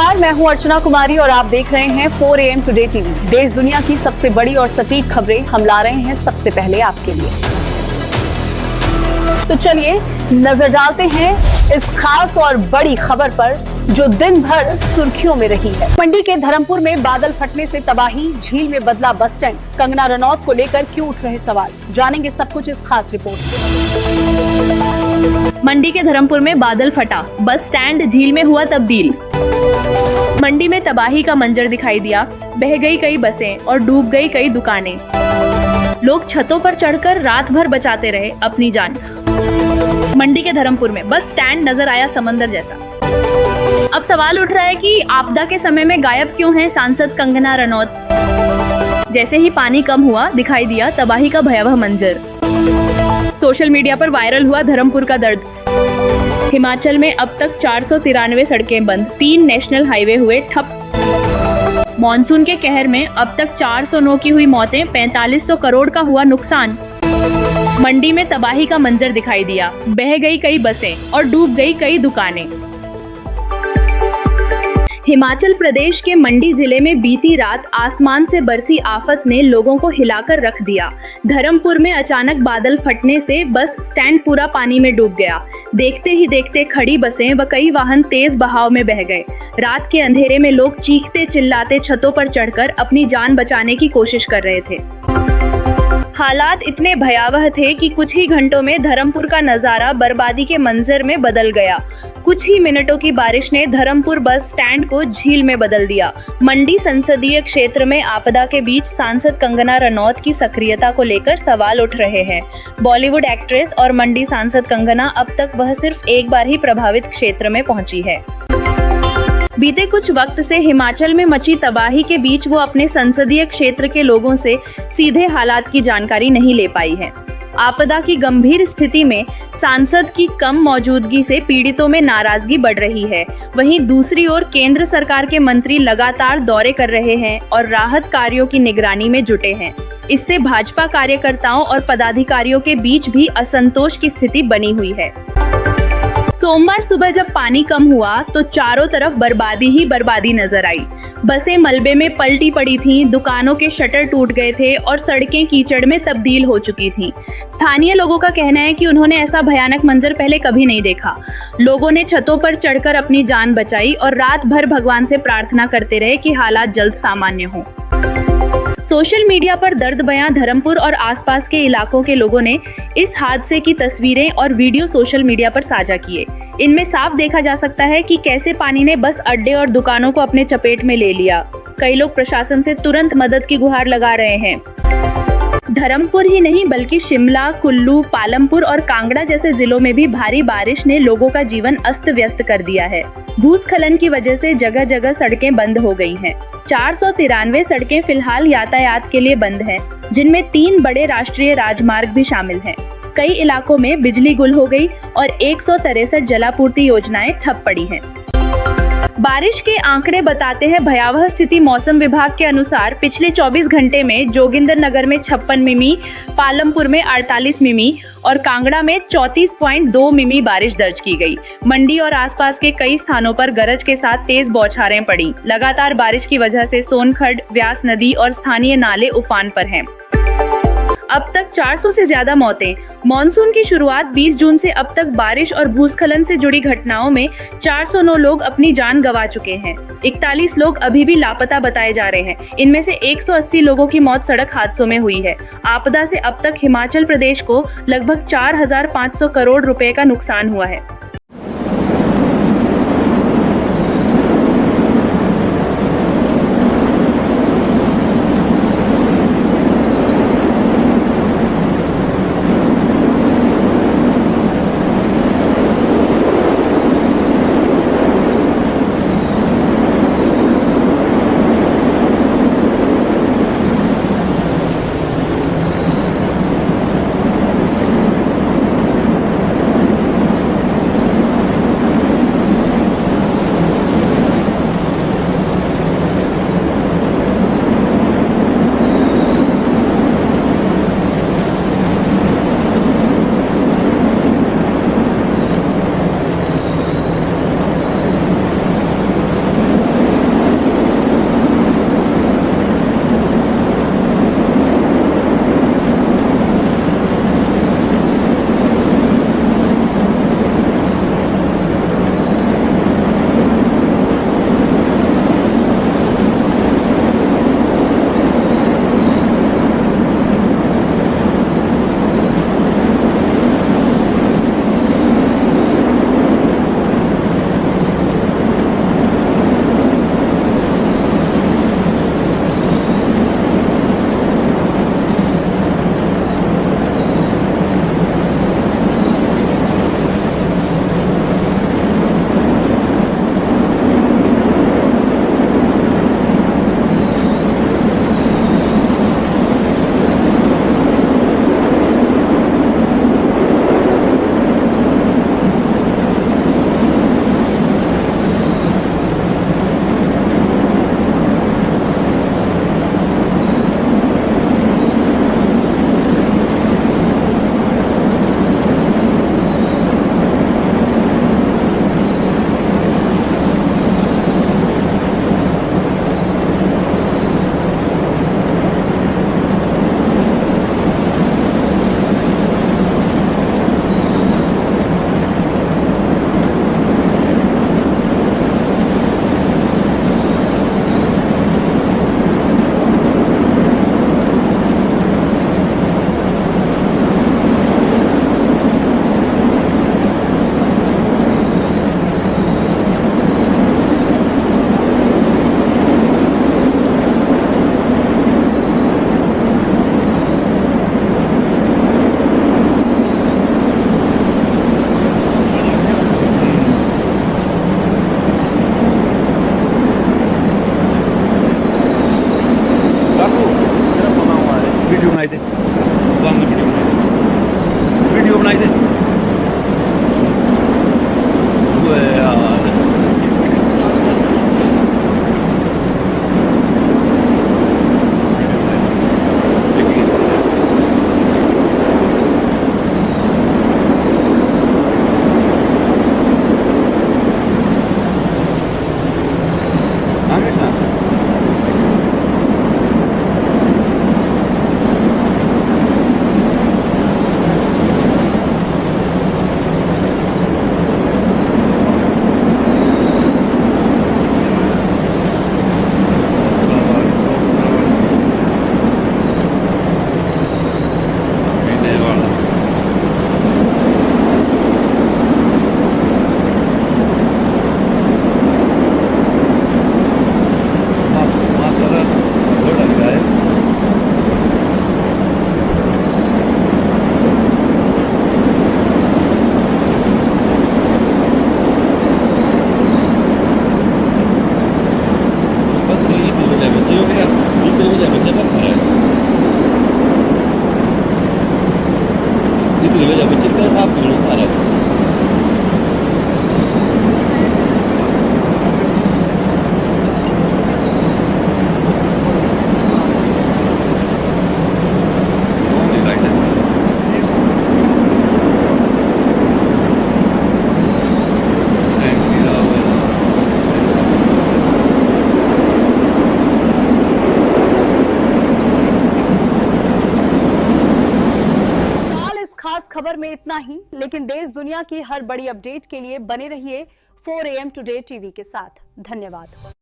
नमस्कार, मैं हूं अर्चना कुमारी और आप देख रहे हैं 4 AM टुडे टीवी। देश दुनिया की सबसे बड़ी और सटीक खबरें हम ला रहे हैं सबसे पहले आपके लिए। तो चलिए नजर डालते हैं इस खास और बड़ी खबर पर जो दिन भर सुर्खियों में रही है। मंडी के धर्मपुर में बादल फटने से तबाही, झील में बदला बस स्टैंड। कंगना रनौत को लेकर क्यों उठ रहे सवाल, जानेंगे सब कुछ इस खास रिपोर्ट में। मंडी के धर्मपुर में बादल फटा, बस स्टैंड झील में हुआ तब्दील। मंडी में तबाही का मंजर दिखाई दिया, बह गई कई बसें और डूब गई कई दुकानें। लोग छतों पर चढ़कर रात भर बचाते रहे अपनी जान। मंडी के धर्मपुर में बस स्टैंड नजर आया समंदर जैसा। अब सवाल उठ रहा है कि आपदा के समय में गायब क्यों हैं सांसद कंगना रनौत। जैसे ही पानी कम हुआ दिखाई दिया तबाही का भयावह मंजर। सोशल मीडिया पर वायरल हुआ धर्मपुर का दर्द। हिमाचल में अब तक 493 सड़कें बंद, 3 नेशनल हाईवे हुए ठप। मॉनसून के कहर में अब तक 409 की हुई मौतें, 4500 करोड़ का हुआ नुकसान। मंडी में तबाही का मंजर दिखाई दिया, बह गई कई बसें और डूब गई कई दुकानें। हिमाचल प्रदेश के मंडी जिले में बीती रात आसमान से बरसी आफत ने लोगों को हिलाकर रख दिया। धर्मपुर में अचानक बादल फटने से बस स्टैंड पूरा पानी में डूब गया। देखते ही देखते खड़ी बसें व कई वाहन तेज बहाव में बह गए। रात के अंधेरे में लोग चीखते चिल्लाते छतों पर चढ़कर अपनी जान बचाने की कोशिश कर रहे थे। हालात इतने भयावह थे कि कुछ ही घंटों में धर्मपुर का नजारा बर्बादी के मंजर में बदल गया। कुछ ही मिनटों की बारिश ने धर्मपुर बस स्टैंड को झील में बदल दिया। मंडी संसदीय क्षेत्र में आपदा के बीच सांसद कंगना रनौत की सक्रियता को लेकर सवाल उठ रहे हैं। बॉलीवुड एक्ट्रेस और मंडी सांसद कंगना अब तक वह सिर्फ एक बार ही प्रभावित क्षेत्र में पहुंची है। बीते कुछ वक्त से हिमाचल में मची तबाही के बीच वो अपने संसदीय क्षेत्र के लोगों से सीधे हालात की जानकारी नहीं ले पाई है। आपदा की गंभीर स्थिति में सांसद की कम मौजूदगी से पीड़ितों में नाराजगी बढ़ रही है। वहीं दूसरी ओर केंद्र सरकार के मंत्री लगातार दौरे कर रहे हैं और राहत कार्यों की निगरानी में जुटे हैं। इससे भाजपा कार्यकर्ताओं और पदाधिकारियों के बीच भी असंतोष की स्थिति बनी हुई है। सोमवार सुबह जब पानी कम हुआ तो चारों तरफ बर्बादी ही बर्बादी नजर आई। बसें मलबे में पलटी पड़ी थीं, दुकानों के शटर टूट गए थे और सड़कें कीचड़ में तब्दील हो चुकी थीं। स्थानीय लोगों का कहना है कि उन्होंने ऐसा भयानक मंजर पहले कभी नहीं देखा। लोगों ने छतों पर चढ़कर अपनी जान बचाई और रात भर भगवान से प्रार्थना करते रहे कि हालात जल्द सामान्य हों। सोशल मीडिया पर दर्द बयां धर्मपुर और आसपास के इलाकों के लोगों ने इस हादसे की तस्वीरें और वीडियो सोशल मीडिया पर साझा किए। इनमें साफ देखा जा सकता है कि कैसे पानी ने बस अड्डे और दुकानों को अपने चपेट में ले लिया। कई लोग प्रशासन से तुरंत मदद की गुहार लगा रहे हैं। धर्मपुर ही नहीं बल्कि शिमला, कुल्लू, पालमपुर और कांगड़ा जैसे जिलों में भी भारी बारिश ने लोगों का जीवन अस्त व्यस्त कर दिया है। भूस्खलन की वजह से जगह जगह सड़कें बंद हो गई हैं। 493 सड़कें फिलहाल यातायात के लिए बंद हैं, जिनमें 3 बड़े राष्ट्रीय राजमार्ग भी शामिल हैं। कई इलाकों में बिजली गुल हो गई और 163 जलापूर्ति योजनाएं ठप पड़ी हैं। बारिश के आंकड़े बताते हैं भयावह स्थिति। मौसम विभाग के अनुसार पिछले 24 घंटे में जोगिंदरनगर में 56 मिमी, पालमपुर में 48 मिमी और कांगड़ा में 34.2 मिमी बारिश दर्ज की गई। मंडी और आसपास के कई स्थानों पर गरज के साथ तेज बौछारें पड़ी। लगातार बारिश की वजह से सोनखड़, व्यास नदी और स्थानीय नाले उफान पर हैं। अब तक 400 से ज्यादा मौतें। मॉनसून की शुरुआत 20 जून से अब तक बारिश और भूस्खलन से जुड़ी घटनाओं में 409 लोग अपनी जान गंवा चुके हैं। 41 लोग अभी भी लापता बताए जा रहे हैं। इनमें से 180 लोगों की मौत सड़क हादसों में हुई है। आपदा से अब तक हिमाचल प्रदेश को लगभग 4500 करोड़ रुपए का नुकसान हुआ है। खबर में इतना ही, लेकिन देश दुनिया की हर बड़ी अपडेट के लिए बने रहिए 4 AM टुडे टीवी के साथ। धन्यवाद।